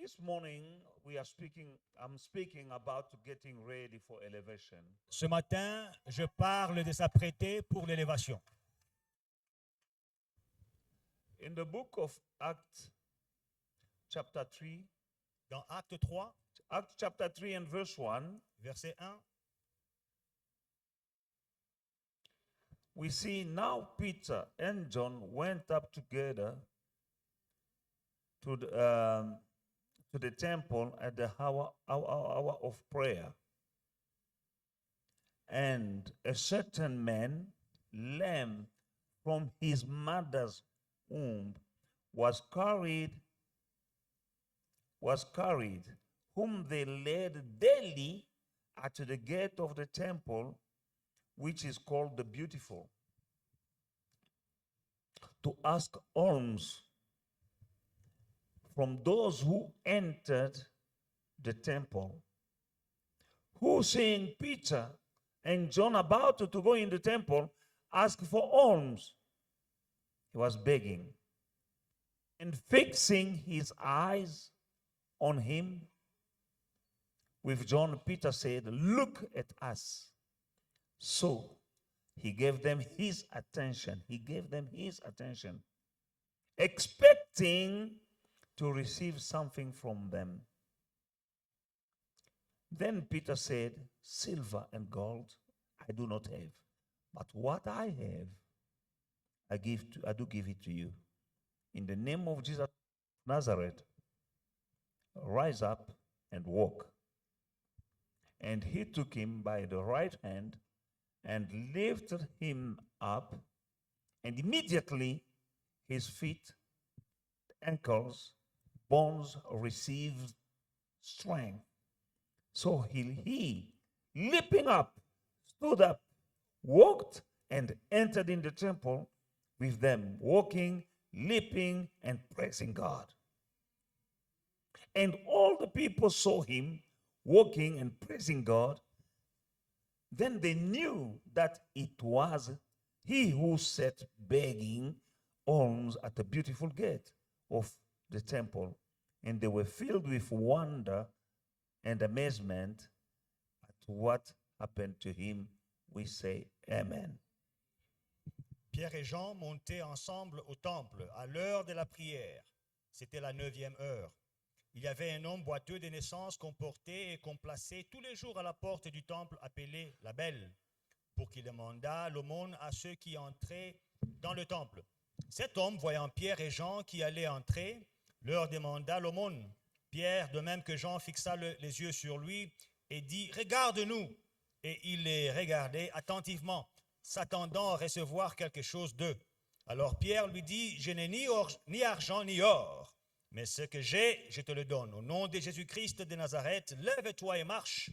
This morning I'm speaking about getting ready for elevation. Ce matin, je parle de s'apprêter pour l'élévation. In the book of Acts, chapter 3, Dans Acte 3, Acts chapter 3 and verse 1, verset 1, we see now Peter and John went up together to the temple at the hour of prayer. And a certain man, lame from his mother's womb, was carried, whom they led daily at the gate of the temple, which is called the Beautiful, to ask alms from those who entered the temple, who, seeing Peter and John about to go in the temple, asked for alms. He was begging. And fixing his eyes on him with John, Peter said, "Look at us." So he gave them his attention. Expecting to receive something from them. Then Peter said, "Silver and gold I do not have, but what I have, I do give it to you. In the name of Jesus of Nazareth, rise up and walk." And he took him by the right hand and lifted him up, and immediately his feet, ankles, bones received strength. So he, leaping up, stood up, walked, and entered in the temple with them, walking, leaping, and praising God. And all the people saw him walking and praising God. Then they knew that it was he who sat begging alms at the beautiful gate of the temple. And they were filled with wonder and amazement at what happened to him. We say Amen. Pierre et Jean montaient ensemble au temple à l'heure de la prière. C'était la 9e heure. Il y avait un homme boiteux de naissance qu'on portait et qu'on plaçait tous les jours à la porte du temple appelé la Belle, pour qu'il demandât l'aumône à ceux qui entraient dans le temple. Cet homme, voyant Pierre et Jean qui allaient entrer, leur demanda l'aumône. Pierre, de même que Jean, fixa les yeux sur lui et dit « Regarde-nous !» Et il les regardait attentivement, s'attendant à recevoir quelque chose d'eux. Alors Pierre lui dit « Je n'ai ni argent ni or, mais ce que j'ai, je te le donne. Au nom de Jésus-Christ de Nazareth, lève-toi et marche. »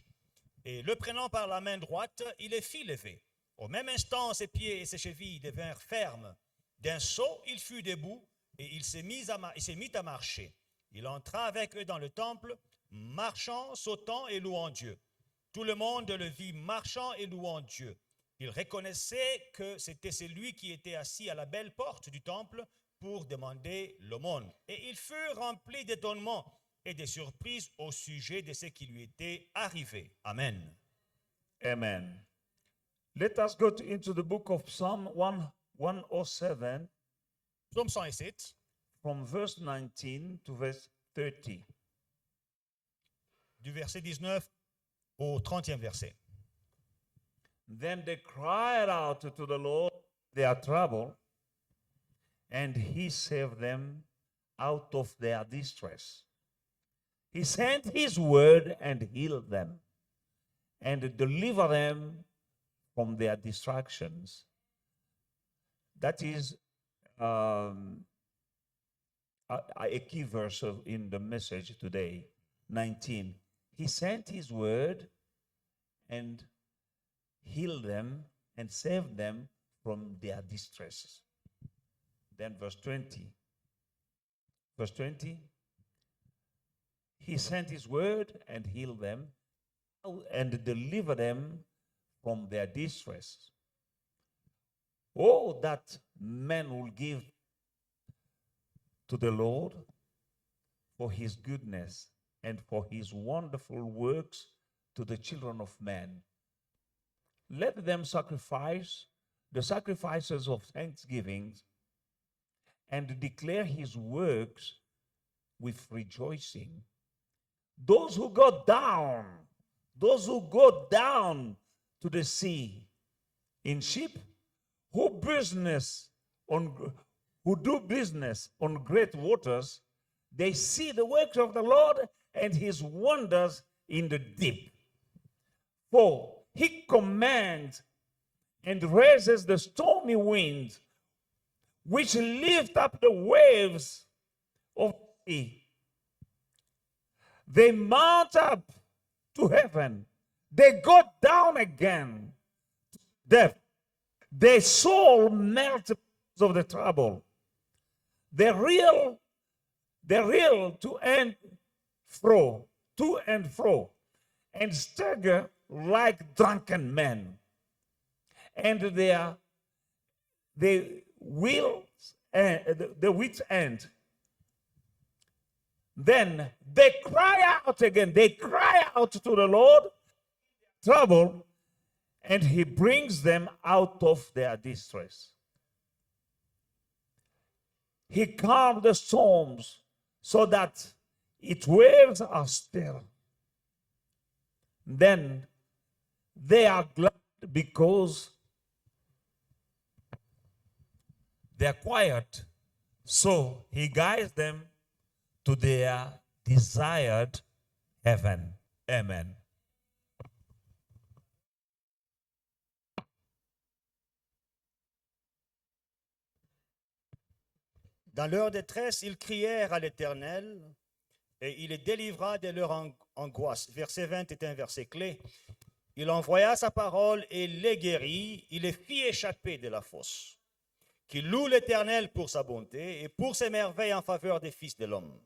Et le prenant par la main droite, il les fit lever. Au même instant, ses pieds et ses chevilles devinrent fermes. D'un saut, il fut debout et il s'est mis à marcher. Il entra avec eux dans le temple, marchant, sautant et louant Dieu. Tout le monde le vit marchant et louant Dieu. Il reconnaissait que c'était celui qui était assis à la belle porte du temple pour demander l'aumône. Et il fut rempli d'étonnement et de surprise au sujet de ce qui lui était arrivé. Amen. Amen. Let us go into the book of Psalm 107, Psaume 107, from verse 19 to verse 30. du verset 19 au 30e verset. Then they cried out to the Lord their trouble, and he saved them out of their distress. He sent his word and healed them, and delivered them from their distractions. That is a key verse in the message today, 19. He sent his word and healed them and saved them from their distresses. Then verse 20. Verse 20. He sent his word and healed them and delivered them from their distress. Oh, that men will give to the Lord for his goodness and for his wonderful works to the children of men. Let them sacrifice the sacrifices of thanksgiving and declare his works with rejoicing. Those who go down to the sea in ship, who do business on great waters, they see the works of the Lord and his wonders in the deep. For he commands and raises the stormy wind, which lift up the waves of the sea. They mount up to heaven. They go down again to death. Their soul melts because of the trouble. They reel to and fro, and stagger like drunken men. And the wit's end. Then they cry out again. They cry out to the Lord, trouble, and he brings them out of their distress. He calms the storms so that its waves are still. Then they are glad because they're quiet. So he guides them to their desired heaven. Amen. Dans leur détresse, ils crièrent à l'Éternel et il les délivra de leur angoisse. Verset 20 est un verset clé. Il envoya sa parole et les guérit. Il les fit échapper de la fosse. Qu'ils louent l'Éternel pour sa bonté et pour ses merveilles en faveur des fils de l'homme.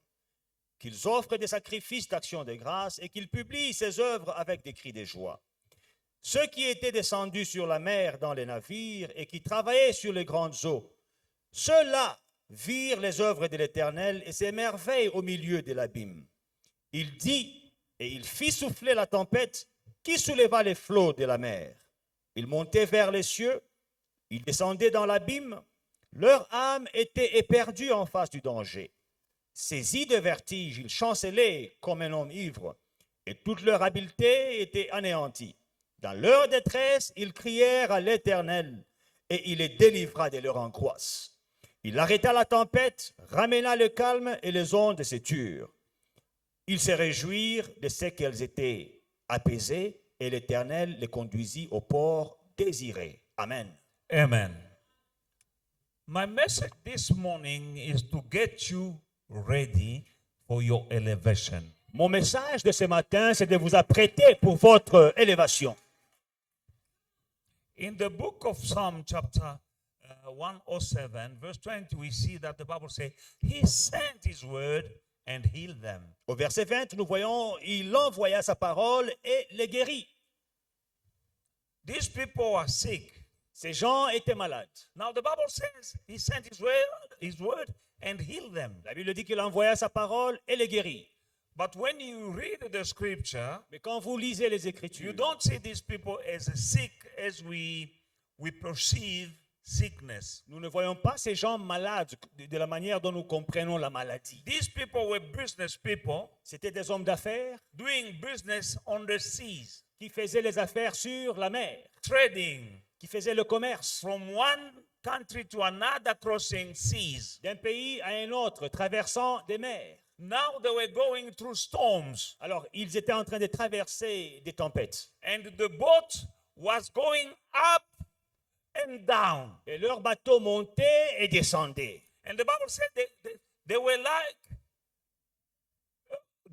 Qu'ils offrent des sacrifices d'action de grâce et qu'ils publient ses œuvres avec des cris de joie. Ceux qui étaient descendus sur la mer dans les navires et qui travaillaient sur les grandes eaux, ceux-là virent les œuvres de l'Éternel et ses merveilles au milieu de l'abîme. Il dit et il fit souffler la tempête qui souleva les flots de la mer. Ils montaient vers les cieux, ils descendaient dans l'abîme, leur âme était éperdue en face du danger. Saisis de vertige, ils chancelaient comme un homme ivre, et toute leur habileté était anéantie. Dans leur détresse, ils crièrent à l'Éternel, et il les délivra de leur angoisse. Il arrêta la tempête, ramena le calme, et les ondes se turent. Ils se réjouirent de ce qu'elles étaient apaisées, et l'Éternel les conduisit au port désiré. Amen. Amen. My message this morning is to get you ready for your elevation. Mon message de ce matin, c'est de vous apprêter pour votre élévation. In the book of Psalm chapter 107, verse 20, we see that the Bible says, he sent his word and healed them. Au verset 20, nous voyons, il envoya sa parole et les guérit. These people are sick. Ces gens étaient malades. Now the Bible says he sent his word and healed them. La Bible dit qu'il envoya sa parole et les guérit. But when you read the scripture, Mais quand vous lisez les Écritures, you don't see these people as sick as we perceive sickness. nous ne voyons pas ces gens malades de la manière dont nous comprenons la maladie. These people were business people C'étaient des hommes d'affaires doing business on the seas, qui faisaient les affaires sur la mer, trading qui faisaient le commerce from one country to another, crossing seas. d'un pays à un autre, traversant des mers. Now they were going through storms, Alors, ils étaient en train de traverser des tempêtes. and the boat was going up and down. Et leur bateau montait et descendait. And the Bible said they were like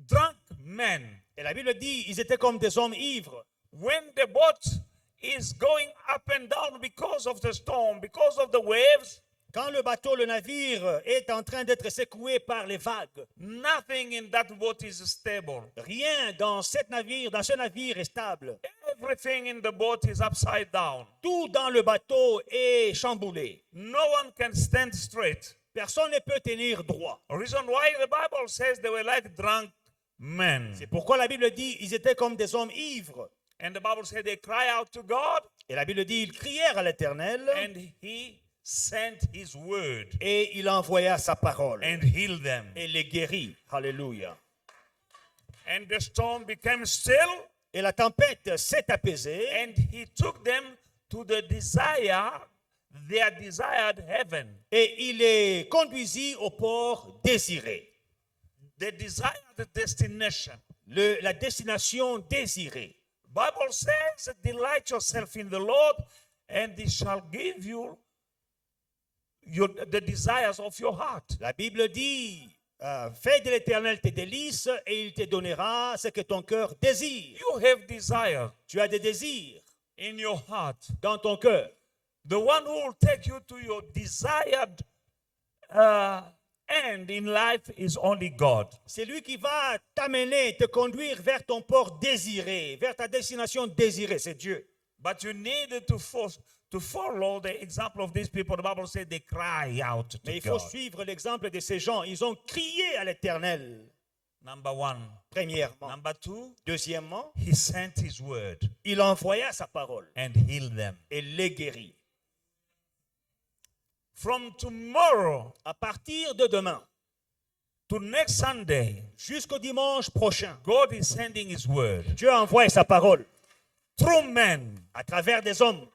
drunk men. Et la Bible dit, ils étaient comme des hommes ivres. When the boat is going up and down because of the storm, because of the waves, Quand le bateau, le navire, est en train d'être secoué par les vagues, nothing in that boat is stable. rien dans ce navire est stable. Everything in the boat is upside down. Tout dans le bateau est chamboulé. No one can stand straight. Personne ne peut tenir droit. The reason why the Bible says they were like drunk men. C'est pourquoi la Bible dit ils étaient comme des hommes ivres. And the Bible said they cry out to God, Et la Bible dit ils crièrent à l'Éternel and he sent his word et il envoya sa parole and healed them. et les guérit. Alléluia. And the storm became still, Et la tempête s'est apaisée and he took them to the their desired heaven. et il les conduisit au port désiré. The desired destination. La destination désirée. Bible says, delight yourself in the Lord, and he shall give you the desires of your heart. La Bible dit, fais de l'Éternel tes délices et il te donnera ce que ton cœur désire. You have desire Tu as des désirs in your heart. dans ton cœur. The one who will take you to your desired end in life is only God. C'est lui qui va t'amener, te conduire vers ton port désiré, vers ta destination désirée, c'est Dieu. But you need to follow the example of these people. The Bible said they cry out to Mais il faut God. suivre l'exemple de ces gens. Ils ont crié à l'Éternel, Number one. premièrement. Number two, Deuxièmement, he sent his word il envoya sa parole and healed them. et les guérit. From tomorrow À partir de demain, to next Sunday, jusqu'au dimanche prochain, God is sending his word Dieu envoie sa parole through men. à travers des hommes.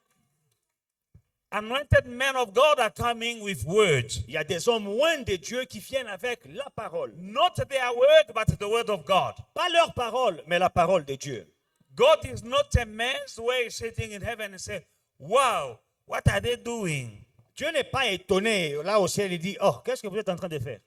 Anointed men of God are coming with words. Il y a des hommes loin de Dieu qui viennent avec la parole. Not their word, but the word of God. Pas leur parole, mais la parole de Dieu. God is not a man's way sitting in heaven and say, wow, what are they doing? Dieu n'est pas étonné. Là au ciel, il dit, oh, qu'est-ce que vous êtes en train de faire?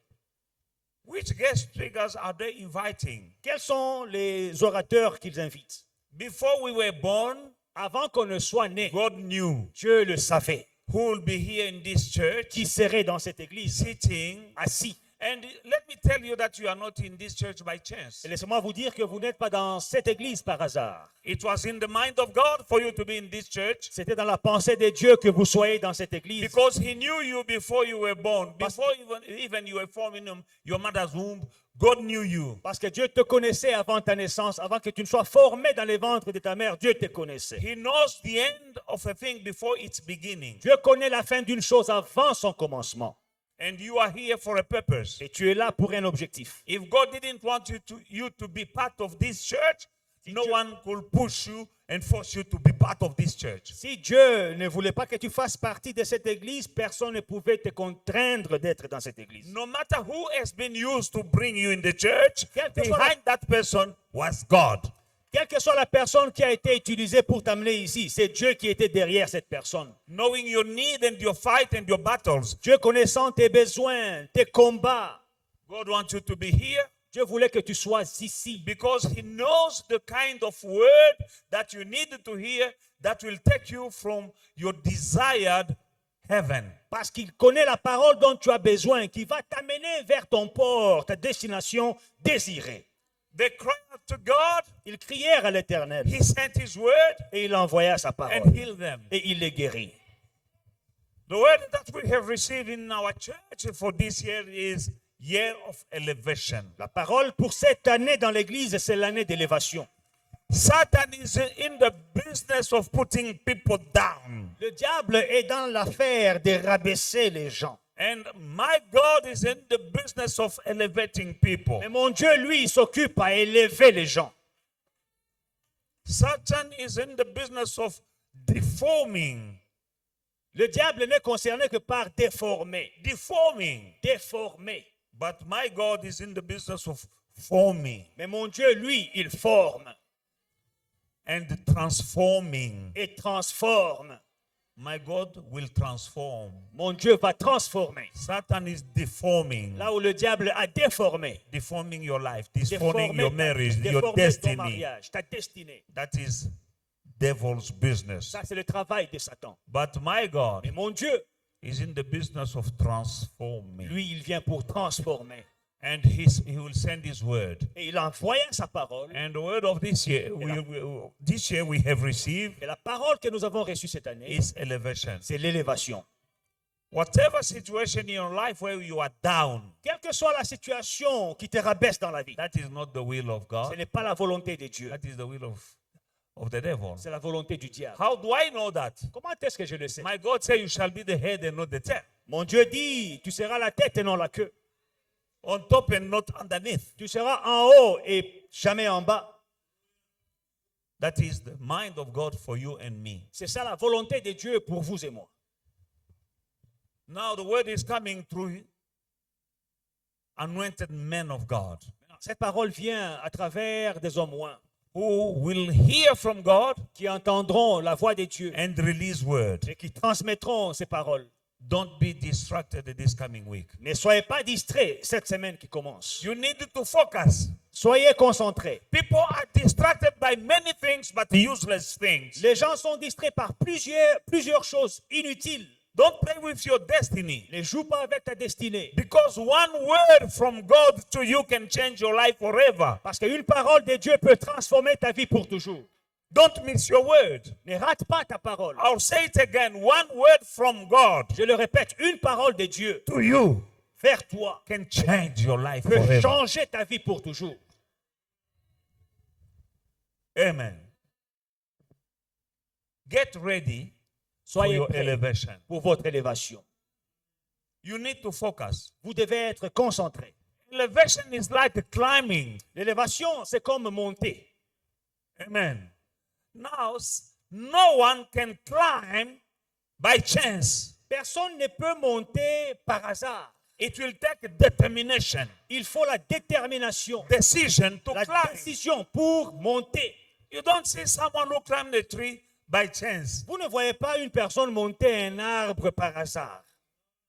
Which guest speakers are they inviting? Quels sont les orateurs qu'ils invitent? Before we were born, Avant qu'on ne soit né, God knew Dieu le savait. who will be here in this church, Qui serait dans cette église, sitting. assis. And let me tell you that you are not in this church by chance. Et laissez-moi vous dire que vous n'êtes pas dans cette église par hasard. It was in the mind of God for you to be in this church C'était dans la pensée de Dieu que vous soyez dans cette église. because He knew you before you were born. Before even you were formed in your mother's womb, God knew you. Parce que Dieu te connaissait avant ta naissance, avant que tu ne sois formé dans les ventres de ta mère, Dieu te connaissait. He knows the end of a thing before its beginning. Dieu connaît la fin d'une chose avant son commencement. And you are here for a purpose. Et tu es là pour un objectif. If God didn't want you to be part of this church, no one could push you and force you to be part of this church. Si Dieu ne voulait pas que tu fasses partie de cette église, personne ne pouvait te contraindre d'être dans cette église. No matter who has been used to bring you in the church, Quel que soit behind that person was God. Quelle que soit la personne qui a été utilisée pour t'amener ici, c'est Dieu qui était derrière cette personne. Knowing your need and your fight and your battles, Dieu connaissant tes besoins, tes combats, God wants you to be here Dieu voulait que tu sois ici. because He knows the kind of word that you need to hear that will take you from your desired heaven. Parce qu'il connaît la parole dont tu as besoin, qui va t'amener vers ton port, ta destination désirée. They cried out to God, Ils crièrent à l'Éternel He sent His word et il envoya sa and parole healed them. et il les guérit. The word that we have received in our church for this year is year of elevation. La parole pour cette année dans l'église, c'est l'année d'élévation. Satan is in the business of putting people down. Le diable est dans l'affaire de rabaisser les gens. And my God is in the business of elevating people. Mais mon Dieu, lui, il s'occupe à élever les gens. Satan is in the business of deforming. Le diable n'est concerné que par déformer. Deforming. Déformer. But my God is in the business of forming Mais mon Dieu, lui, il forme and transforming. et transforme. My God will transform. Mon Dieu va transformer. Satan is deforming. Là où le diable a déformé. Deforming your life, deforming your marriage, your déformer ton destiny. mariage, ta destinée. That is devil's business. Ça, c'est le travail de Satan. But my God Mais mon Dieu, is in the business of transforming. lui, il vient pour transformer. And he will send his word. Et il envoya sa parole. And the word of this year, this year we have received Et la parole que nous avons reçue cette année, is elevation. c'est l'élévation. Whatever situation in your life where you are down, Quelle que soit la situation qui te rabaisse dans la vie, that is not the will of ce God. n'est pas la volonté de Dieu, That is the will of the devil. c'est la volonté du diable. How do I know that? Comment est-ce que je le sais? My God said you shall be the head and not the tail. Mon Dieu dit, tu seras la tête et non la queue. On top and not underneath. Tu seras en haut et jamais en bas. That is the mind of God for you and me. C'est ça la volonté de Dieu pour vous et moi. Now the word is coming through anointed men of God Cette parole vient à travers des hommes loin who will hear from God qui entendront la voix de Dieu and release word. et qui transmettront ces paroles. Don't be distracted this coming week. Ne soyez pas distraits cette semaine qui commence. You need to focus. Soyez concentrés. People are distracted by many things but useless things. Les gens sont distraits par plusieurs choses inutiles. Don't play with your destiny. Ne joue pas avec ta destinée. Because one word from God to you can change your life forever. Parce qu'une parole de Dieu peut transformer ta vie pour toujours. Don't miss your word. Ne rate pas ta parole. I'll say it again. One word from God Je le répète, une parole de Dieu to you vers toi can change your life peut forever. changer ta vie pour toujours. Amen. Get ready for Soyez your prêts elevation. pour votre élévation. You need to focus. Vous devez être concentrés. Elevation is like climbing. L'élévation, c'est comme monter. Amen. Now, no one can climb by chance. Personne ne peut monter par hasard. It will take determination, Il faut la détermination, decision to la climb. décision pour monter. You don't see someone who climbed the tree by chance, Vous ne voyez pas une personne monter un arbre par hasard.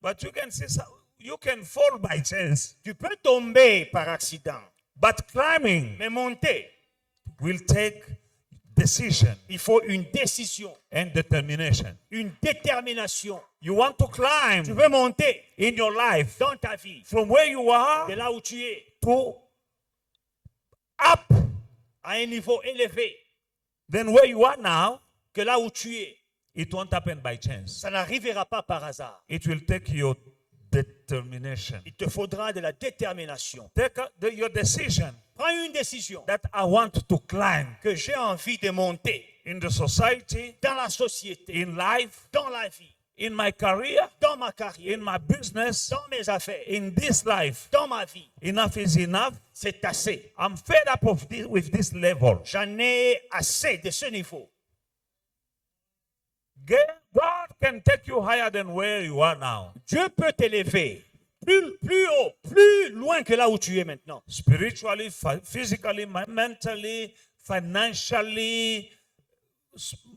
but you can see you can fall by chance. Tu peux tomber par accident, But climbing mais monter, will take decision il faut une décision, and determination. une détermination. You want to climb Tu veux monter in your life dans ta vie, from where you are de là où tu es, to up à un niveau élevé, than where you are now. que là où tu es. It won't happen by chance. Ça n'arrivera pas par hasard. It will take your determination. Il te faudra de la détermination. Take your decision Prends une décision that I want to climb que j'ai envie de monter in the society, dans la société, in life, dans la vie, in my career, dans ma carrière, in my business, dans mes affaires, in this life. dans ma vie. Enough is enough. C'est assez. I'm fed up of this, with this level. J'en ai assez de ce niveau. God can take you higher than where you are now. Dieu peut t'élever plus haut, plus loin que là où tu es maintenant. Spiritually, physically, mentally, financially,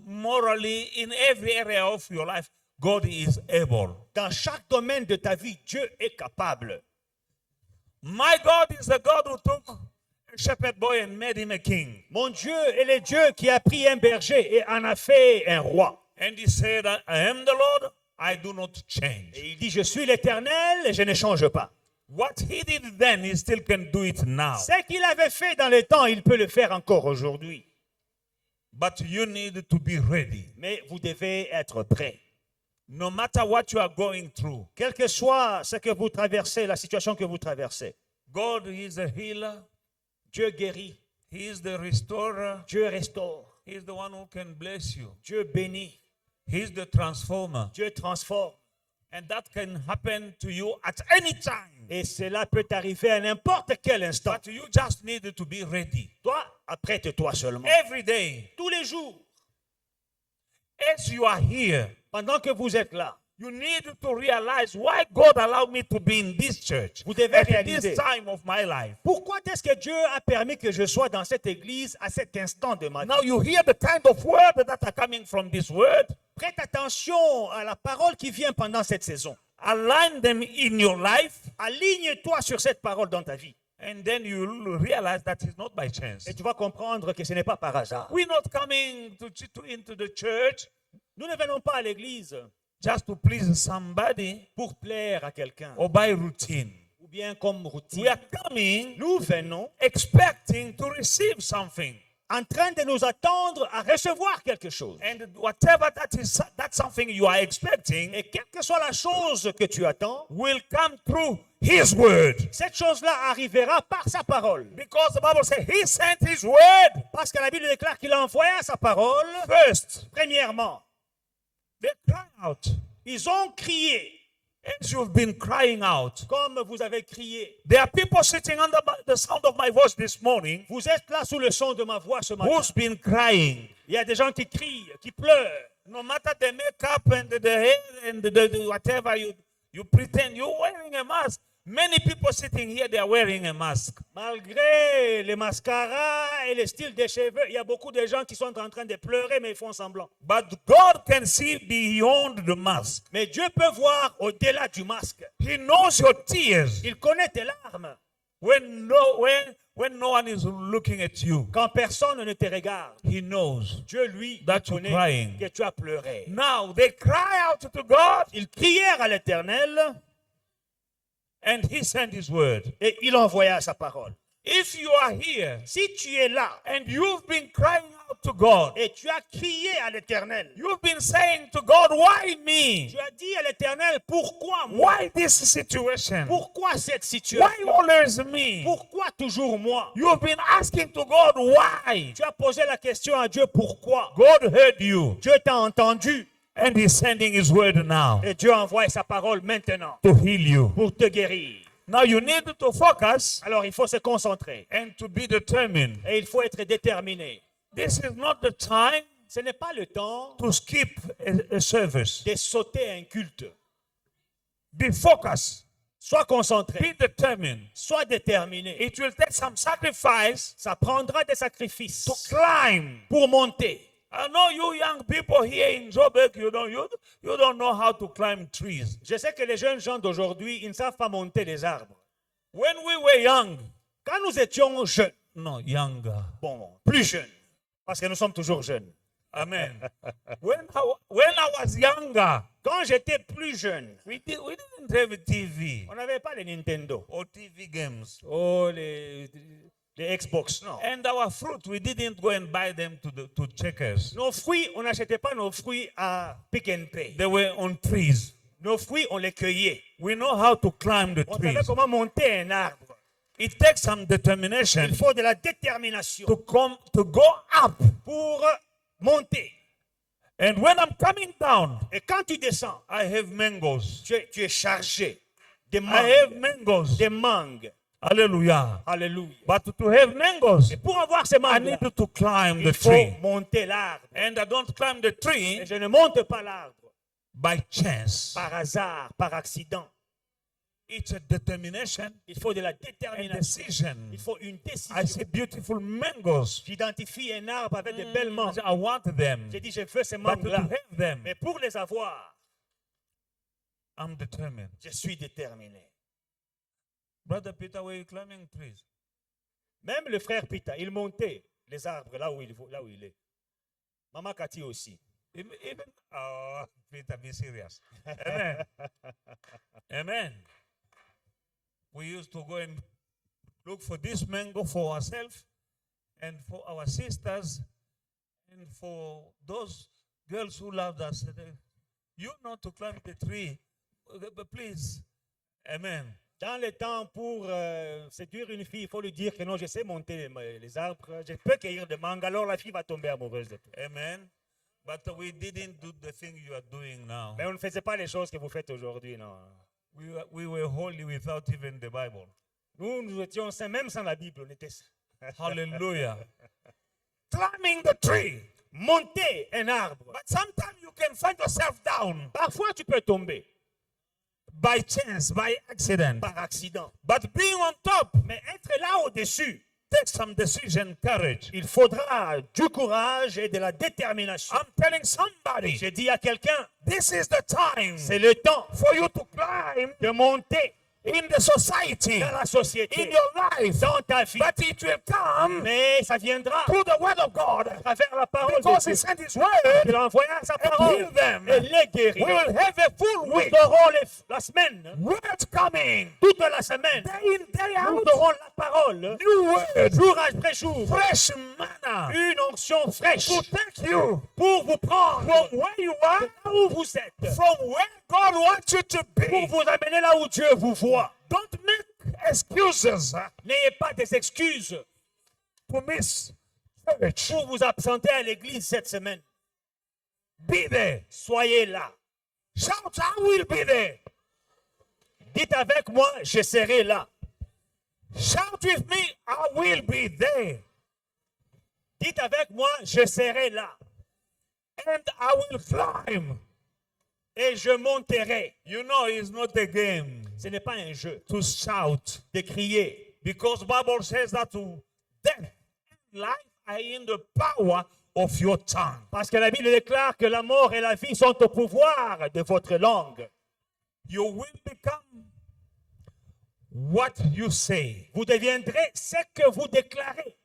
morally, in every area of your life, God is able. Dans chaque domaine de ta vie, Dieu est capable. My God is the God who took a shepherd boy and made him a king. Mon Dieu est le Dieu qui a pris un berger et en a fait un roi. And he said, I am the Lord, I do not change. Et il dit, je suis l'Éternel et je ne change pas. What he did then, he still can do it now. Ce qu'il avait fait dans le temps, il peut le faire encore aujourd'hui. But you need to be ready. Mais vous devez être prêts. No matter what you are going through, Quel que soit ce que vous traversez, la situation que vous traversez, God is a healer. Dieu guérit, He is the restorer. Dieu restaure, He is the one who can bless you. Dieu bénit, He is the transformer. Dieu transforme. And that can happen to you at any time. Et cela peut arriver à n'importe quel instant. But you just need to be ready. Toi, apprête-toi seulement. Every day, Tous les jours, as you are here, pendant que vous êtes là, you need to realize why God allowed me to be in this church vous devez at réaliser this time of my life. pourquoi est-ce que Dieu a permis que je sois dans cette église à cet instant de ma vie. Now you hear the kind of word that are coming from this word. Prête attention à la parole qui vient pendant cette saison. Align them in your life, Aligne-toi sur cette parole dans ta vie. and then you'll realize that it's not by chance. Et tu vas comprendre que ce n'est pas par hasard. We're not coming into the church Nous ne venons pas à l'église just to please somebody pour plaire à quelqu'un or by routine. ou bien comme We routine. are coming Nous venons expecting to receive something. en train de nous attendre à recevoir quelque chose. And whatever that is, that's something you are expecting, Et quelle que soit la chose que tu attends, will come through His word. cette chose-là arrivera par sa parole. Because the Bible says He sent His word Parce que la Bible déclare qu'il a envoyé sa parole. first. Premièrement, They cry out. ils ont crié As you've been crying out. comme vous avez crié. There are people sitting under the sound of my voice this morning Vous êtes là sous le son de ma voix ce matin. who's been crying. Il y a des gens qui crient, qui pleurent. No matter the makeup and the hair and the whatever you pretend, you're wearing a mask. Many people sitting here, they are wearing a mask. Malgré les mascaras et les styles des cheveux, il y a beaucoup de gens qui sont en train de pleurer, mais ils font semblant. But God can see beyond the mask. Mais Dieu peut voir au-delà du masque. He knows your tears. Il connaît tes larmes. When no one is looking at you, Quand personne ne te regarde, He knows. Dieu, lui, That you're connaît crying. que tu as pleuré. Now they cry out to God, Ils crièrent à l'Éternel and He sent His word. et il envoya sa parole. If you are here Si tu es là and you've been crying out to God, et tu as crié à l'Éternel, you've been saying to God, why me? tu as dit à l'Éternel, pourquoi moi? Why this situation? Pourquoi cette situation? Why always me? Pourquoi toujours moi? You've been asking to God, why? Tu as posé la question à Dieu, pourquoi? God heard you, Dieu t'a entendu and He's sending His word now et Dieu envoie sa parole maintenant to heal you. pour te guérir. Now you need to focus Alors il faut se concentrer and to be determined. et il faut être déterminé. This is not the time Ce n'est pas le temps to skip a service. de sauter un culte. Be focused. Sois concentré, Be determined. sois déterminé. It will take some sacrifice Ça prendra des sacrifices to climb. pour monter. I know you young people here in Joburg, you don't know how to climb trees. Je sais que les jeunes gens d'aujourd'hui, ils ne savent pas monter les arbres. When we were young, Quand nous étions jeunes, no, younger. bon, plus jeunes, parce que nous sommes toujours jeunes. Amen. when I was younger, Quand j'étais plus jeune, we didn't have a TV on n'avait pas les Nintendo, or TV games. oh, les Xbox, non. And our fruit, we didn't go and buy them to checkers. Nos fruits, on n'achetait pas nos fruits à Pick and Pay. They were on trees. Nos fruits, on les cueillait. We know how to climb the On savait trees. comment monter un arbre. It takes some determination Il faut de la détermination to go up. pour monter. And when I'm coming down, Et quand tu descends, I have mangoes. tu es chargé de I have mangues. mangoes. Des mangues. Hallelujah. Alléluia. But to have mangoes, Et pour avoir ces I mangues, need to climb il the faut tree. monter l'arbre. And I don't climb the Et tree je ne monte pas l'arbre by chance. par hasard, par accident. It's a determination Il faut de la and détermination. decision. Il faut une I décision. see beautiful mangoes. J'identifie un arbre avec de belles mangues. I want them. J'ai dit, je veux ces But to mangues-là. have them, Mais pour les avoir, I'm determined. je suis déterminé. Brother Peter, were you climbing trees? Même le frère Pita, il montait les arbres là où il est. Maman Cathy aussi. Even oh, Peter, be serious. Amen. Amen. We used to go and look for this mango for ourselves and for our sisters and for those girls who loved us. You know to climb the tree, but please. Amen. Dans le temps pour séduire une fille, il faut lui dire que non, je sais monter les arbres, je peux cueillir des mangues, alors la fille va tomber amoureuse de toi. Amen. But we didn't do the thing you are doing now. Mais on ne faisait pas les choses que vous faites aujourd'hui, non. We were holy without even the Bible. Nous étions saints, même sans la Bible, on était saints. Hallelujah. Climbing the tree. Monter un arbre. But sometimes you can find yourself down Parfois, tu peux tomber by chance, by accident. par accident. But being on top Mais être là au-dessus, takes some decision, courage. il faudra du courage et de la détermination. I'm telling somebody, J'ai dit à quelqu'un, this is the time c'est le temps for you to climb de monter in the society, dans la in société, your life, dans ta vie. but it will come Mais ça viendra through the word of God. à travers la parole Because de he Dieu. sent his Il word a envoyé sa and parole heal them. et les We guérir. will have a full Nous week. aurons la semaine, Word coming. toute la semaine. Day in, day Nous out. aurons la parole, New word. jour après jour. Fresh manna. Une onction fraîche To take you pour vous prendre from where you are, là où vous êtes, from where God wants you to pour be. vous amener là où Dieu vous voit. Don't make excuses N'ayez pas des excuses to miss church. pour vous absenter à l'église cette semaine. Be there. Soyez là. Shout, I will be there. Dites avec moi, je serai là. Shout with me, I will be there. Dites avec moi, je serai là. And I will climb. Et je monterai. You know, it's not a game Ce n'est pas un jeu to shout. de crier. Because Bible says that to death and life are in the power of your tongue. Parce que la Bible déclare que la mort et la vie sont au pouvoir de votre langue. You will become what you say. Vous deviendrez ce que vous déclarez.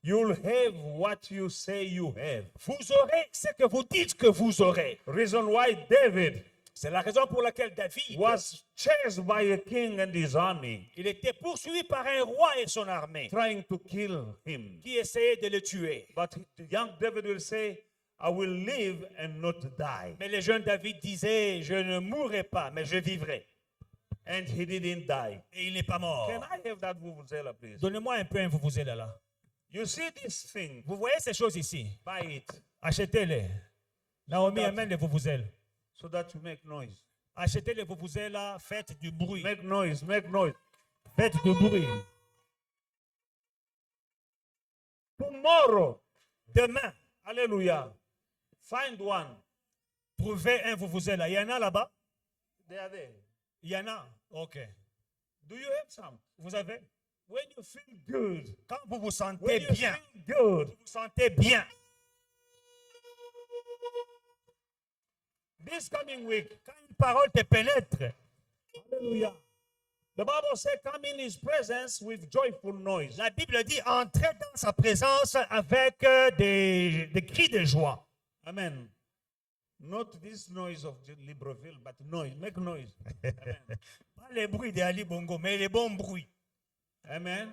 You'll have what you say you have. Vous aurez ce que vous dites que vous aurez. Reason why David C'est la raison pour laquelle David was chased by a king and his army, il était poursuivi par un roi et son armée trying to kill him. qui essayait de le tuer. But young David will say, I will live and not die. Mais le jeune David disait, je ne mourrai pas, mais je vivrai. And he didn't die. Et il n'est pas mort. Can I have that vuvuzela, please? Donnez-moi un peu un vuvuzela là. You see this thing? Vous voyez ces choses ici? Buy it Achetez-les. Naomi amène les vuvuzela. so that you make noise. Achetez les vuvuzela, faites du bruit. Make noise, make noise. Faites du bruit. Tomorrow, Demain, hallelujah, find one. trouvez un vuvuzela. Il y en a là-bas? They are there. Il y en a? Ok. Do you have some? Vous avez? When you feel good, Quand vous vous when sentez you bien, feel good, vous vous sentez bien. this coming week, Quand une parole te pénètre, hallelujah. The Bible says, come in his presence with joyful noise. la Bible dit entrez dans sa présence avec des cris de joie. Amen. Not this noise of Libreville, but noise. Make noise. Amen. Pas les bruits de Ali Bongo, mais les bons bruits. Amen.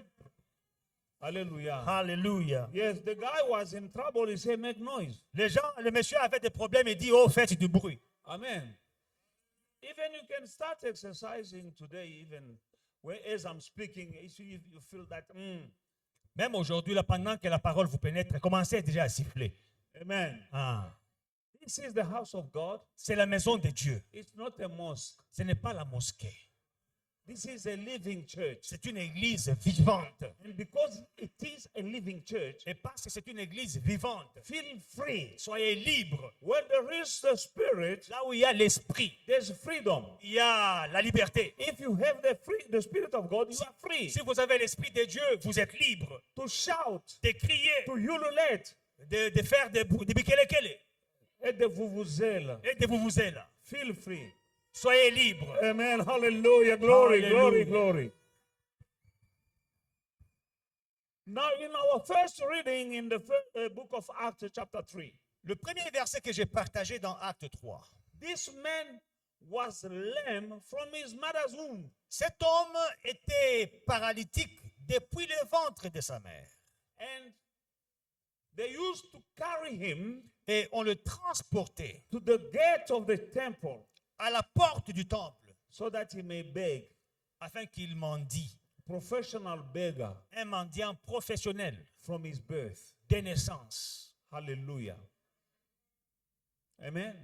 Hallelujah. Alléluia. Yes, the guy was in trouble. He said, make noise. Le monsieur avait des problèmes et dit, oh, faites du bruit. Amen. Even you can start exercising today, even as I'm speaking, if you feel that, Même aujourd'hui, là, pendant que la parole vous pénètre, commencez déjà à siffler. amen. Ah. This is the house of God. C'est la maison de Dieu. It's not a mosque. Ce n'est pas la mosquée. This is a living church. C'est une église vivante. And because it is a living church, Et parce que c'est une église vivante, feel free. soyez libres. When there is the Spirit, Là où il y a l'esprit, there's freedom. il y a la liberté. If you have the Spirit of God, you are free Si vous avez l'esprit de Dieu, vous êtes libre to shout, de crier, to ululate, de faire des bikelekele et de vuvuzela. et de vuvuzela. Feel free. Soyez libres. Amen. Hallelujah. Glory, glory, Hallelujah. glory. Now, in our first reading in the book of Acts, chapter 3, Le premier verset que j'ai partagé dans Acte 3. this man was lame from his mother's womb. Cet homme était paralytique depuis le ventre de sa mère. And they used to carry him Et on le transportait to the gate of the temple à la porte du temple so that he may beg. afin qu'il mendie. Professional beggar Un mendiant professionnel from his birth. dès naissance. Hallelujah. Amen.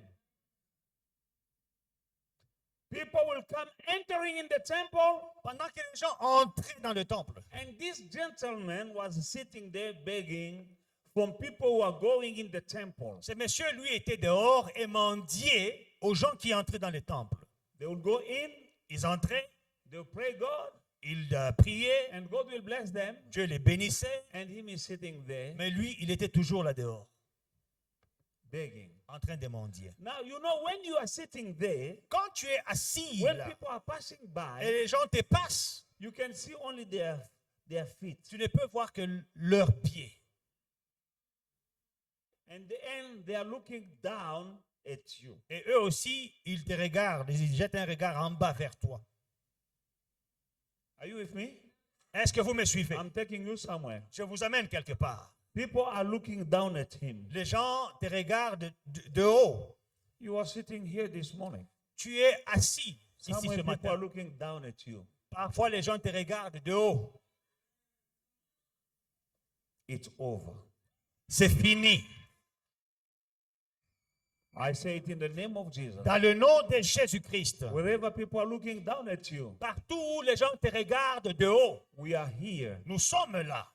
People will come entering in the temple, Pendant que les gens entraient dans le temple, and this gentleman was sitting there begging from people who are going in the temple. ce monsieur, lui, était dehors et mendiait aux gens qui entraient dans le temple. They will go in, Ils entraient, they will pray God, ils priaient, and God will bless them, Dieu les bénissait, and him is sitting there mais lui, il était toujours là dehors. begging. en train de mendier. Now, you know, when you are sitting there, Quand tu es assis when là, people are passing et by, les gens te passent, you can see only their feet. tu ne peux voir que leurs pieds. And then they are looking down at you. Et eux aussi, ils te regardent, ils jettent un regard en bas vers toi. Are you with me? Est-ce que vous me suivez? I'm taking you somewhere. Je vous amène quelque part. People are looking down at him. Les gens te regardent de haut. You are sitting here this morning. Tu es assis ici Somewhere ce people are matin. looking down at you. Parfois, les gens te regardent de haut. It's over. C'est fini. I say it in the name of Jesus. Dans le nom de Jésus-Christ, Wherever people are looking down at you, partout où les gens te regardent de haut, we are here nous sommes là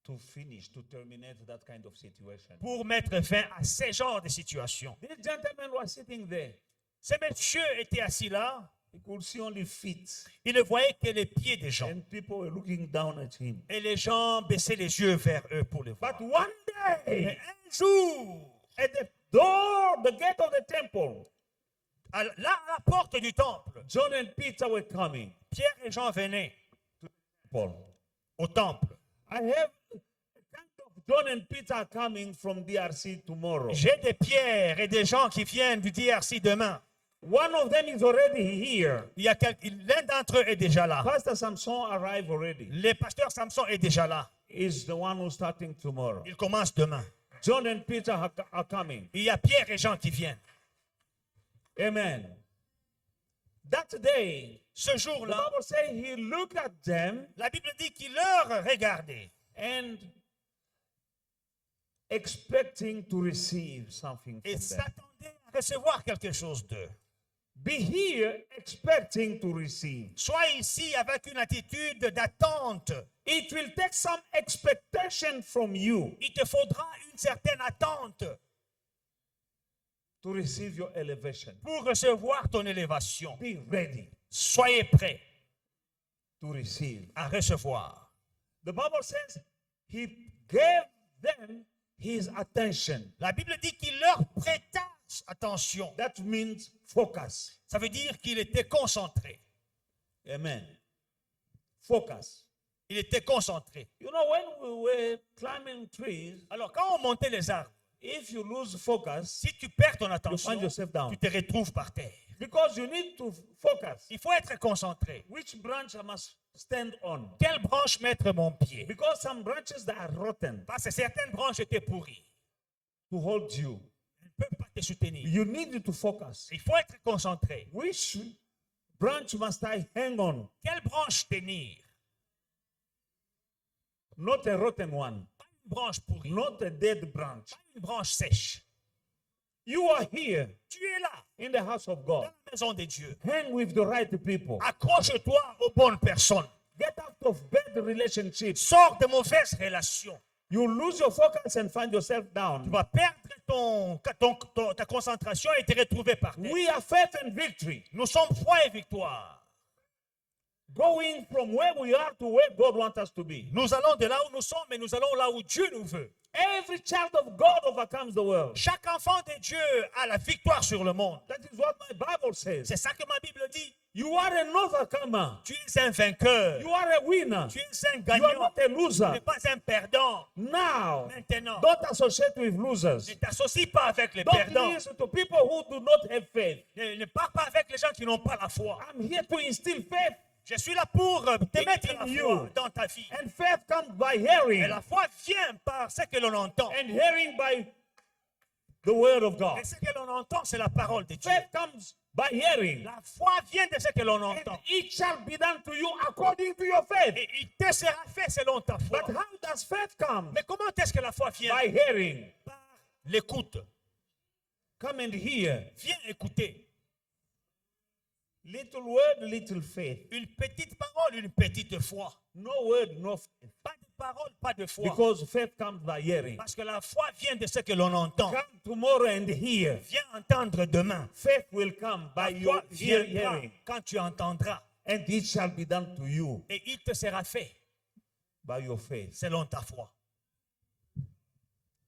to finish, to terminate that kind of situation. pour mettre fin à ces genres de situations. This gentleman was sitting there. Ce monsieur était assis là, He could see only feet, il ne voyait que les pieds des gens. and people were looking down at him. Et les gens baissaient les yeux vers eux pour le voir. But one Mais day, un jour, at the door, the gate of the temple, là à la porte du temple, John and Peter were coming. Pierre et Jean venaient Paul. au temple. I have a kind of John and Peter coming from DRC tomorrow. J'ai des pierres et des gens qui viennent du DRC demain. One of them is already here. Il y a l'un d'entre eux est déjà là. Pastor Samson arrived already. Le pasteur Samson est déjà là. Is the one who's starting tomorrow. Il commence demain. John and Peter are coming. Il y a Pierre et Jean qui viennent. Amen. That day, Ce the jour-là, Bible says he looked at them la Bible dit qu'il leur regardait and expecting to receive something et from them. s'attendait à recevoir quelque chose d'eux. Be here expecting to receive. Sois ici avec une attitude d'attente. It will take some expectation from you Il te faudra une certaine attente to receive your elevation. pour recevoir ton élévation. Be ready Soyez prêts to receive. à recevoir. The Bible says he gave them his attention. La Bible dit qu'il leur prêta attention. That means focus. Ça veut dire qu'il était concentré. Amen. Focus. Il était concentré. You know, when we were climbing trees, Alors, quand on montait les arbres, if you lose focus, si tu perds ton you attention, find yourself down. tu te retrouves par terre. Because you need to focus. Il faut être concentré. Which branch I must stand on? Quelle branche mettre mon pied? Because some branches that are rotten Parce que certaines branches étaient pourries. to hold you. Elles ne peuvent pas te soutenir. You need to focus. Il faut être concentré. Which branch must I hang on? Quelle branche tenir? Not a rotten one. Pas une branche pourrie. Not a dead branch. Pas une branche sèche. You are here Tu es là, in the house of dans God. la maison de Dieu. Hang with the right people. Accroche-toi aux bonnes personnes. Get out of bad relationships. Sors de mauvaises relations. You lose your focus and find yourself Tu down. vas perdre ta concentration et te retrouver par terre. We are faith and victory. Nous sommes foi et victoire. Going from where we are to where God wants us to be. Nous allons de là où nous sommes, mais nous allons là où Dieu nous veut. Every child of God overcomes the world. Chaque enfant de Dieu a la victoire sur le monde. That is what my Bible says. C'est ça que ma Bible dit. You are an overcomer. Tu es un vainqueur. You are a winner. Tu es un You are gagnant. not a Tu n'es loser. pas un perdant. Now, Maintenant, don't associate with losers. ne t'associe pas avec les Don't perdants. listen to people who do not have faith. Ne pars pas avec les gens qui n'ont pas la foi. I'm here to instill faith. Je suis là pour te mettre la you. foi dans ta vie. And faith comes by Et hearing. la foi vient par ce que l'on entend. And hearing by the word of God. Et ce que l'on entend, c'est la parole de Dieu. Faith comes by hearing. La foi vient de ce que l'on And entend. it shall be done to you according to your faith. Et il te sera fait selon ta foi. But how does faith come? Mais comment est-ce que la foi vient? By hearing. Par l'écoute. Come and hear. Viens écouter. Little word, little faith. Une petite parole, une petite foi. No word, no faith. Pas de parole, pas de foi. Because faith comes by hearing. Parce que la foi vient de ce que l'on entend. Come tomorrow and hear. Viens entendre demain. Faith will come by La your foi viendra hearing. quand tu entendras. And it shall be done to you Et il te sera fait by your faith. selon ta foi.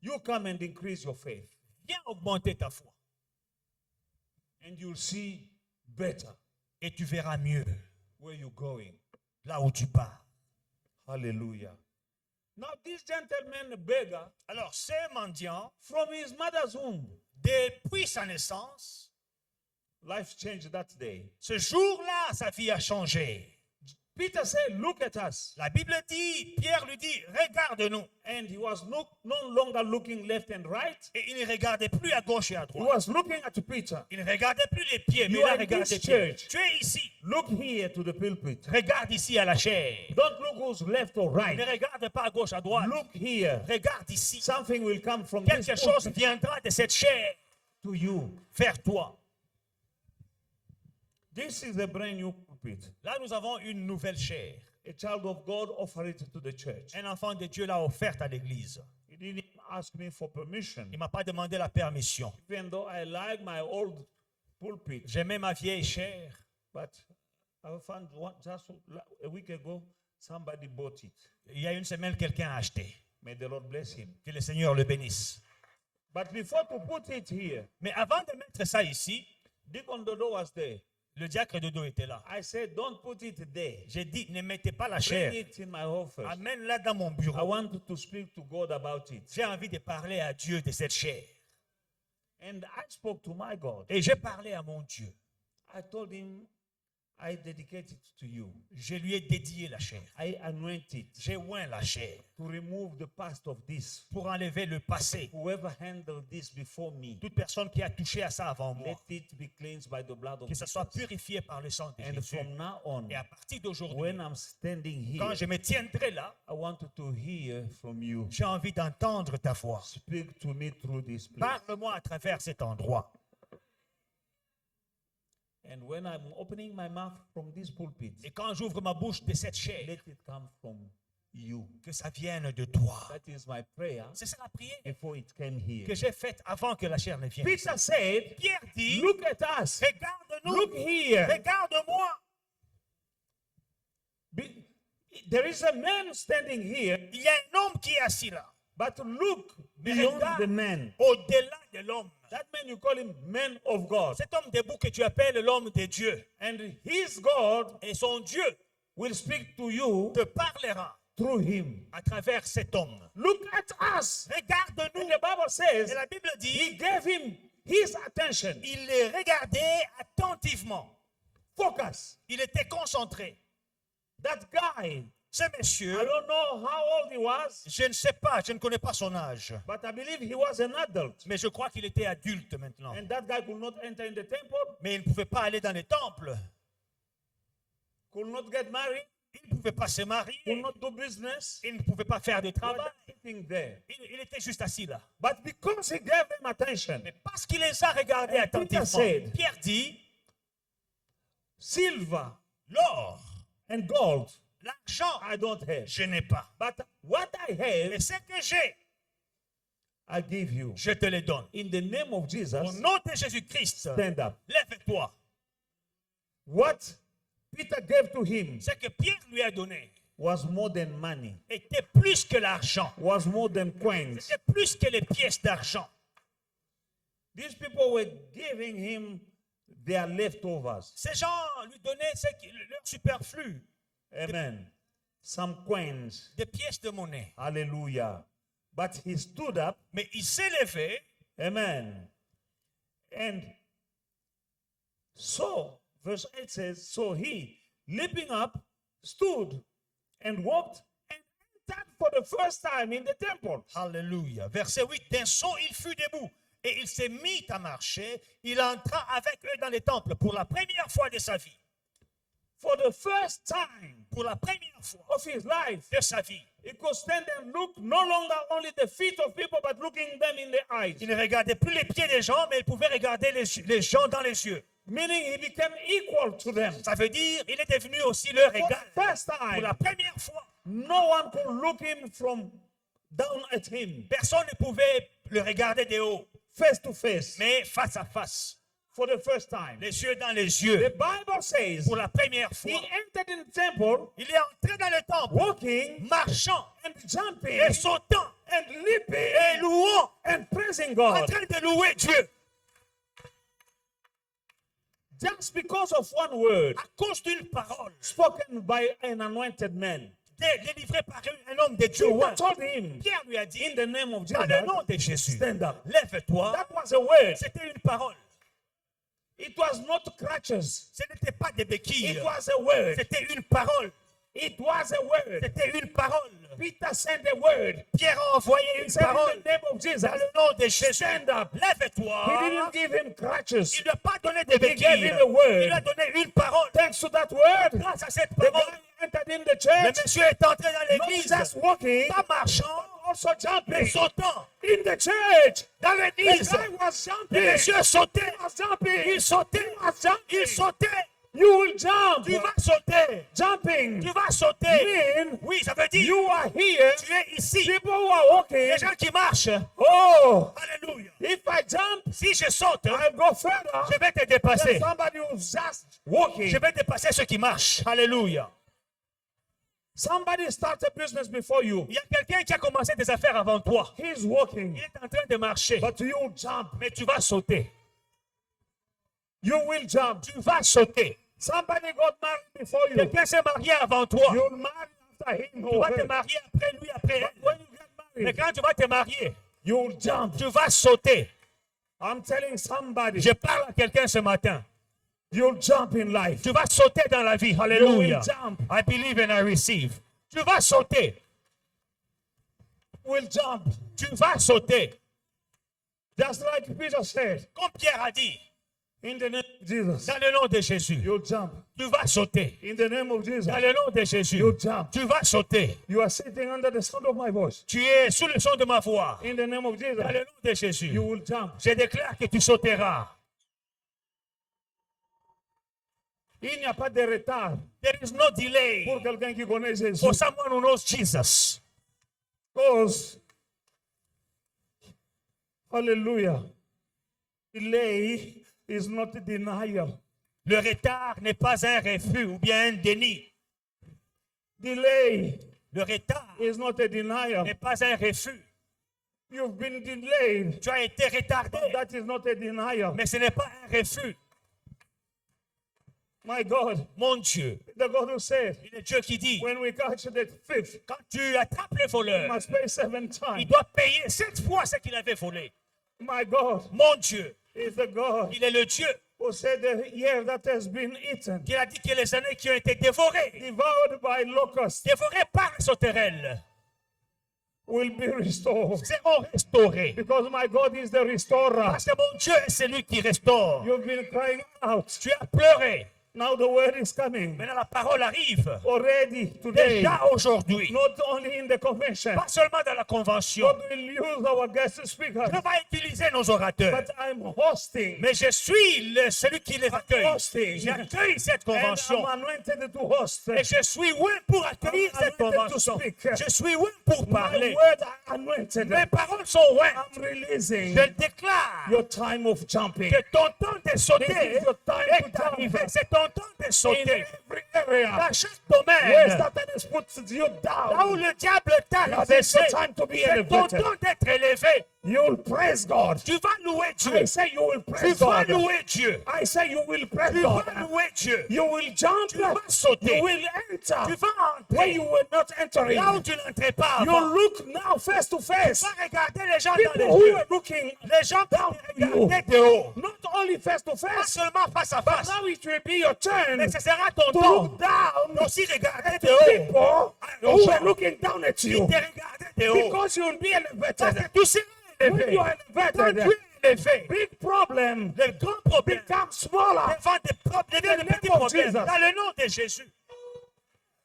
You come and increase your faith, Viens augmenter ta foi and you'll see better et tu verras mieux where you're going. là où tu pars. Hallelujah. Now, this gentleman beggar, Alors, ce mendiant, from his mother's womb, depuis sa naissance, life changed that day. ce jour-là, sa vie a changé. Peter said, look at us. La Bible dit, Pierre lui dit, regarde-nous. And he was no longer looking left and right. Et il ne regardait plus à gauche et à He droite. was looking at Peter. Il ne regardait plus les pieds, mais You il a are in regardé this les pieds. church. Tu es ici. Look here to the pulpit. Regarde ici à la chair. Don't look who's left or Ne right. regarde pas à gauche, à droite. Look here. Regarde ici. Something will come from this Quelque chose pulpit viendra de cette chair to you. vers toi. This is a brand new pulpit. Là, nous avons une nouvelle chair. A child of God offered it to the church. Un enfant de Dieu l'a offerte à l'église. He didn't ask me for permission. Il ne m'a pas demandé la permission. Even though I like my old pulpit, J'aimais ma vieille chair, but I found just a week ago, somebody bought it. il y a une semaine, quelqu'un a acheté. May the Lord bless him. Que le Seigneur le bénisse. But before to put it here, Mais avant de mettre ça ici, Deacon Dodo was there. le diacre de dos était là. I said, don't put it there. J'ai dit, ne mettez pas la Bring chair. it in my office. Amène-la dans mon I bureau. want to speak to God about it. J'ai envie de parler à Dieu de cette chair. And I spoke to my God. Et j'ai parlé à mon Dieu. I told him, I dedicate it to you. Je lui ai dédié la chair. I anoint it J'ai oint la chair to remove the past of this. pour enlever le passé. Whoever handled this before me, Toute personne qui a touché à ça avant moi, let it be cleansed by the blood of que ça soit Jesus. purifié par le sang de And Jésus. from now on, Et à partir d'aujourd'hui, when I'm standing quand here, je me tiendrai là, I want to hear from you. j'ai envie d'entendre ta voix. Speak to me through this place. Parle-moi à travers cet endroit. And when I'm opening my mouth from this pulpit, Et quand j'ouvre ma bouche de cette chair, let it come from you. que ça vienne de toi. That is my prayer C'est ça la prière before it came here. que j'ai faite avant que la chair ne vienne. Peter said, Pierre dit, look at us. regarde-nous, Look here. regarde-moi. There is a man standing here, Il y a un homme qui est assis là, but look Mais beyond regarde the man. au-delà de l'homme. That man, you call him man of God. Cet homme debout que tu appelles l'homme de Dieu. And his God Et son Dieu will speak to you te parlera through him. à travers cet homme. Look at us. Regarde-nous. And the Bible says Et la Bible he dit, gave him his attention. il les regardait attentivement. Focus. Il était concentré. That guy, Ce monsieur, I don't know how old he was, je ne sais pas, je ne connais pas son âge. but I believe he was an adult. Mais je crois qu'il était adulte maintenant. And that guy could not enter in the temple, Mais il ne pouvait pas aller dans les temples. could not get married, Il ne pouvait pas se marier. could not do business. Il ne pouvait pas faire de He was travail. sitting there. Il était juste assis là. But because he gave them attention, Mais parce qu'il les a regardés And Peter attentivement, said, Pierre dit, silver l'or, and gold l'argent, I don't have. je n'ai pas. But what I have, Mais ce que j'ai, I give you. je te le donne. In the name of Au Jesus, nom de Jésus-Christ, stand up. lève-toi. What Peter gave to him Ce que Pierre lui a donné was more than money, était plus que l'argent. was more than coins. C'était plus que les pièces d'argent. These people were giving him their leftovers. Ces gens lui donnaient leur superflu, Amen. Some coins. des pièces de monnaie. Hallelujah. But he stood up. Mais il s'est levé. Amen. And so, verse 8 says, so he, leaping up, stood and walked and entered for the first time in the temple. Alléluia. Verset 8. D'un saut, il fut debout et il s'est mis à marcher. Il entra avec eux dans les temples pour la première fois de sa vie. For the first time Pour la première fois of his life, de sa vie. he could stand and look no longer only the feet of people, but looking them in the eyes. Il ne regardait plus les pieds des gens, mais il pouvait regarder les gens dans les yeux. Meaning he became equal to them. Ça veut dire il est devenu aussi leur For égal. the first Pour time, la première fois, no one could look him from down at him, personne ne pouvait le regarder de haut, face to face. mais face à face. for the first time. les yeux dans les The yeux. Bible says Pour la première he fois, entered in the temple il est entré dans le temple, walking marchant and jumping et sautant and leaping et louant, and praising en God. train de louer Dieu. Just because of one word À cause d'une parole spoken by an anointed man. délivrée par un homme de Dieu. Peter told him, Pierre lui a dit, in the name of dans le nom Jesus, de Jésus, stand up. lève-toi. That was a word. C'était une parole. It was not crutches. Ce n'était pas des béquilles. It was a word. C'était une parole. It was a word. C'était une parole. Peter sent a word. Pierre a envoyé He une said, in parole. the name of Jesus, Dans le nom de Jésus, stand up. He lève-toi. didn't give him crutches. Il ne lui a pas donné des He gave béquilles. him a word. Il lui a donné une parole. Thanks to that word, Grâce à cette the parole, guy entered in the le church, monsieur est entré dans not l'église, just walking, pas marchant, also mais jumping. sautant. In the church, Dans the l'église, guy was le jumping. monsieur sautait. Was jumping. Il sautait. Was jumping. Il sautait. You will jump. Tu vas sauter. Jumping Tu vas sauter. mean Oui, ça veut dire, you are here. tu es ici. People who are walking. Les gens qui marchent, Oh, alléluia. if I jump, Si je saute, I go further. je vais te There's dépasser. somebody who's just walking. Je vais dépasser ceux qui marchent. Alléluia. Somebody start a business before you. Il y a quelqu'un qui a commencé des affaires avant toi. He's walking, Il est en train de marcher. but you jump. Mais tu vas sauter. You will jump. Tu vas sauter. Somebody got married before you. Quelqu'un s'est marié avant toi. You'll marry after him. Tu vas te marier après lui, après elle. When you get Mais married, quand tu vas te marier, you'll jump. tu vas sauter. I'm telling somebody, Je parle à quelqu'un ce matin. you'll jump in life. Tu vas sauter dans la vie. You Alléluia. will jump. I believe and I receive. Tu vas sauter. Will jump. Tu vas sauter. Just like Peter said, Comme Pierre a dit, in the name of Jesus, dans le nom de Jésus, you'll jump. tu vas sauter. In the name of Jesus, Dans le nom de Jésus, you'll jump. tu vas sauter. You are sitting under the sound of my voice. Tu es sous le son de ma voix. In the name of Dans Jesus, le nom de Jésus, you will jump. je déclare que tu sauteras. Il n'y a pas de retard There is no delay pour quelqu'un qui connaît Jésus. for someone who knows Jesus. Because, hallelujah, delay is not denial. Le retard n'est pas un refus ou bien un déni. Delay Le retard is not a denial. n'est pas un refus. You've been delayed. Tu as été retardé, That is not a denial. mais ce n'est pas un refus. My God, Mon Dieu, the God who said, il est Dieu qui dit, when we catch the thief, quand tu attrapes le you voleur, must pay 7 il times. doit payer 7 fois ce qu'il avait volé. My God Mon Dieu, is the God il est le Dieu who said the year that has been eaten, qui a dit que les années qui ont été dévorées, devoured by locusts, dévorées par les sauterelles, will be restored. seront restaurées. Because my God is the restorer. Parce que mon Dieu est celui qui restaure. You've been crying out. Tu as pleuré. Now the word is coming. Maintenant la parole arrive. Already today, Déjà aujourd'hui. not only in the convention, Pas seulement dans la convention. God will use our guest speakers, Je vais utiliser nos orateurs. but I'm hosting. Mais je suis celui qui les accueille. Hosting. J'accueille cette And convention. I'm anointed to host. Et je suis loin pour accueillir I'm cette anointed to convention. speak. Je suis loin pour My parler. words are anointed. Mes paroles sont loin. I'm releasing Je déclare your time of jumping. que ton temps de sauter This is your time est to arrivé. jump. C'est ton temps de In sauter. every area Dans chaque where domaine, Satan has put you là où down, le diable t'a This is rabaissé, your time to be c'est ton elevated. temps d'être élevé. you'll praise God. Tu vas louer Dieu. I say you will Tu praise vas God. louer Dieu. I say you will praise Tu God. vas louer Dieu. You will jump. Tu vas sauter. You will enter Tu vas where entrer you were not entering. là où tu n'entrais pas You avant. look now face to face. Tu vas regarder les gens dans People les who yeux. were looking Les gens down qui you. regardaient de haut. not only face to Pas face, seulement face à but face. now it will be your turn Mais ce sera ton to temps look down aussi regarder at de the haut. people aux who gens were looking down at Qui you. te regardaient de haut. Because you will be Parce que elevated. tu seras When élevé. you are Quand elevated, tu es élevé, big problem le grand problème becomes smaller. devant des problèmes, In the des petits name of problèmes, Jesus. dans le nom de Jésus.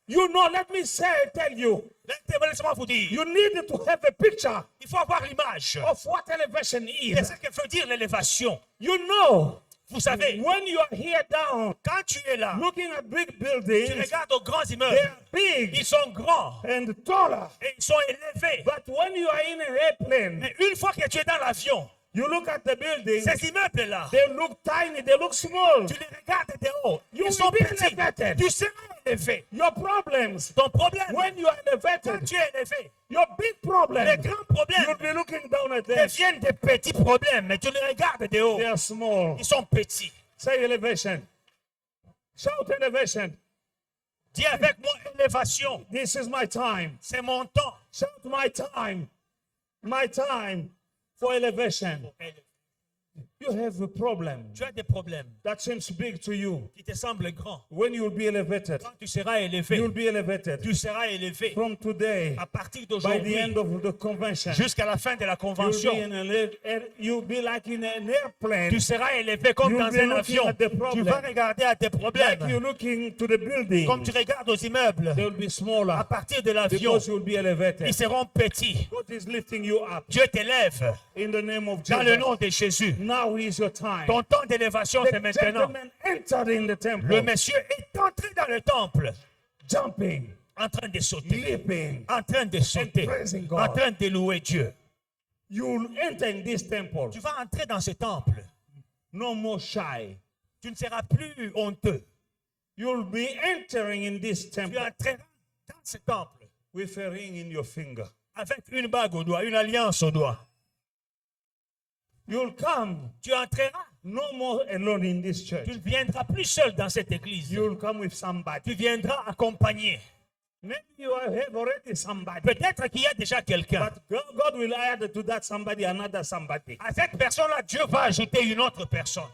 You know, let me tell you, Laissez-moi vous dire, you need to have a picture il faut avoir l'image of what elevation de is. ce que veut dire l'élévation. You know, Vous savez, when you are here down, quand tu es là, looking at big tu buildings, regardes aux grands they immeubles, are big ils sont grands and taller. et ils sont élevés. But when you are in an airplane, Mais une fois que tu es dans l'avion, You look at the building, Ces immeubles-là, they look tiny, they look small. tu les regardes de haut. You Ils sont will be petits. elevated. Tu seras élevé. Your problems, Ton problème, when you are quand elevated, tu es élevé, your big les problems, grands you'll problèmes be looking down at them. deviennent des petits problèmes, mais tu les regardes de haut. They are small. Ils sont petits. Say elevation. Shout elevation. Dis avec moi élévation. This is my time. C'est mon temps. Shout my time. My time for elevation. You have a problem Tu as des problèmes that seems big to you. qui te semblent grands. When you will be elevated, Quand tu seras élevé, you will be elevated tu seras élevé from today à partir by the d'aujourd'hui end of the convention. jusqu'à la fin de la convention. You'll be like in an airplane. Tu seras élevé comme You'll dans be un looking avion. at the Tu problem. vas regarder à tes Like problèmes you're looking to the building. comme tu regardes aux immeubles. They will be À smaller partir de l'avion, because you'll be elevated. ils seront petits. God is lifting you up Dieu t'élève in the name of dans le Jesus. nom de Jésus. Now is your time. Ton temps d'élévation, c'est The maintenant. gentleman entered in the Le temple, monsieur est entré dans le temple, jumping, en train de sauter, leaping. en train de sauter, praising God. en train de louer Dieu. You'll enter in this temple. Tu vas entrer dans ce temple. No more shy. Tu ne seras plus honteux. You'll be entering in this Tu temple entreras dans ce temple with a ring in your finger. avec une bague au doigt, une alliance au doigt. You'll come Tu entreras. no more alone in this church. Tu ne viendras plus seul dans cette église. You'll come with somebody. Tu viendras accompagné. Maybe you have already somebody. Peut-être qu'il y a déjà quelqu'un. But God will add to that somebody another somebody. À cette personne-là, Dieu va ajouter une autre personne.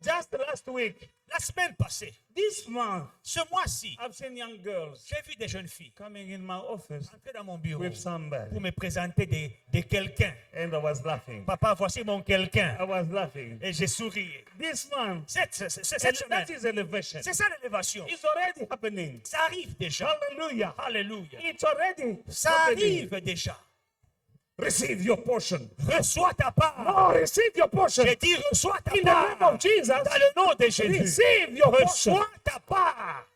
Just last week, La semaine passée, this month, ce mois-ci, I've seen young girls j'ai vu des jeunes filles coming in my office entrer dans mon bureau with somebody. pour me présenter de quelqu'un. And I was laughing. Papa, voici mon quelqu'un. I was laughing. Et j'ai souri. This month, Cette and semaine, that is elevation. c'est ça l'élévation. It's already happening. Ça arrive déjà. Hallelujah. Alléluia. It's already Ça happening. arrive déjà. Receive your portion. Reçois ta part. Oh, receive your portion. J'ai dit reçois ta In the part. name of Jesus, Dans le nom de Jésus. receive your portion. Reçois ta part.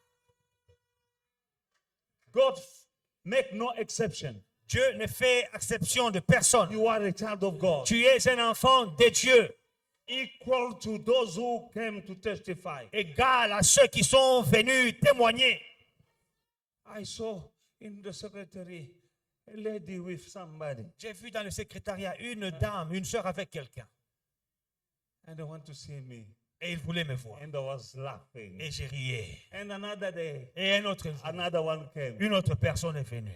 God make no exception. Dieu ne fait exception de personne. You are a child of God. Tu es un enfant de Dieu, Equal to those who came to testify. égal à ceux qui sont venus témoigner. I saw in the secretary a lady with somebody. J'ai vu dans le secrétariat une dame, une sœur avec quelqu'un. And they want to see me. Et il voulait me voir. And I was laughing. Et j'ai rié. And another day, Et un autre jour, another one came une autre personne est venue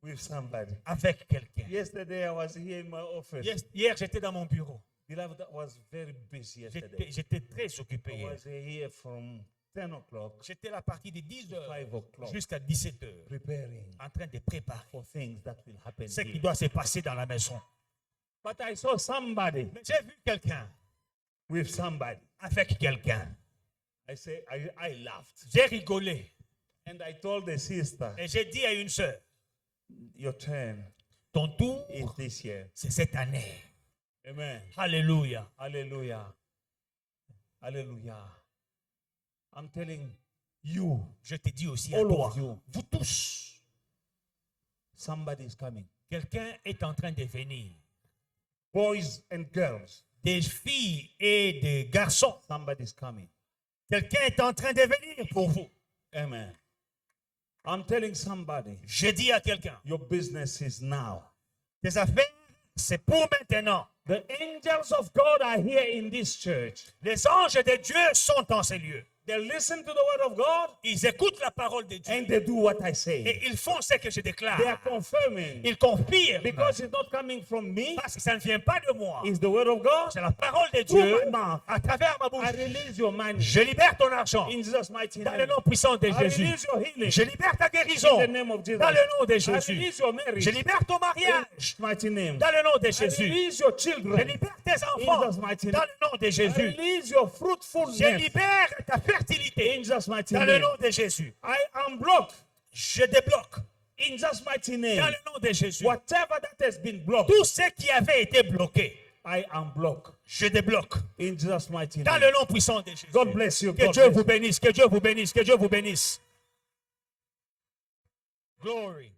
with somebody. avec quelqu'un. Yesterday, I was here in my office. Hier, j'étais dans mon bureau. Beloved, I was very busy yesterday. J'étais très occupé I hier. was here from 10 o'clock, J'étais là à partir de 10 heures 5 o'clock, jusqu'à 17 heures preparing en train de préparer for things that will happen ce qui here. doit se passer dans la maison. But I saw somebody Mais j'ai vu quelqu'un with somebody. avec quelqu'un. I laughed. J'ai rigolé And I told the sister, et j'ai dit à une sœur, your turn ton tour, is this year. c'est cette année. Amen. Alléluia. Hallelujah. Hallelujah. I'm telling you, Je te dis aussi à all toi, of you, vous tous, somebody is coming. quelqu'un est en train de venir. Boys and girls, Des filles et des garçons, somebody is coming. quelqu'un est en train de venir pour vous. Amen. I'm telling somebody, Je dis à quelqu'un, your business is now. tes affaires, c'est pour maintenant. The angels of God are here in this church. Les anges de Dieu sont en ces lieux. They listen to the word of God Ils écoutent la parole de Dieu and they do what I say. et ils font ce que je déclare. They are confirming Ils confirment because it's not coming from me, parce que ça ne vient pas de moi. it's the word of God. C'est la parole de Through Dieu my mouth, à travers ma I bouche. release your money Je libère ton argent in Jesus' mighty dans le name. nom puissant de I Jésus. release your healing Je libère ta guérison in the name of Jesus. dans le nom de I Jésus. release your marriage Je libère ton in mariage Jesus' mighty name. dans le nom de I Jésus. release your Je children libère tes enfants in Jesus' mighty dans name. le nom de I Jésus. release your Je fruitfulness libère ta fertilité in Jesus' mighty dans le name. nom de Jésus. I unblock Je débloque in Jesus' mighty dans name. le nom de Jésus. Whatever that has been blocked, Tout ce qui avait été bloqué, I unblock je débloque in Jesus' mighty dans name. le nom puissant de Jésus. God bless you. Que God Dieu bless vous you. bénisse, que Dieu vous bénisse, que Dieu vous bénisse. Glory.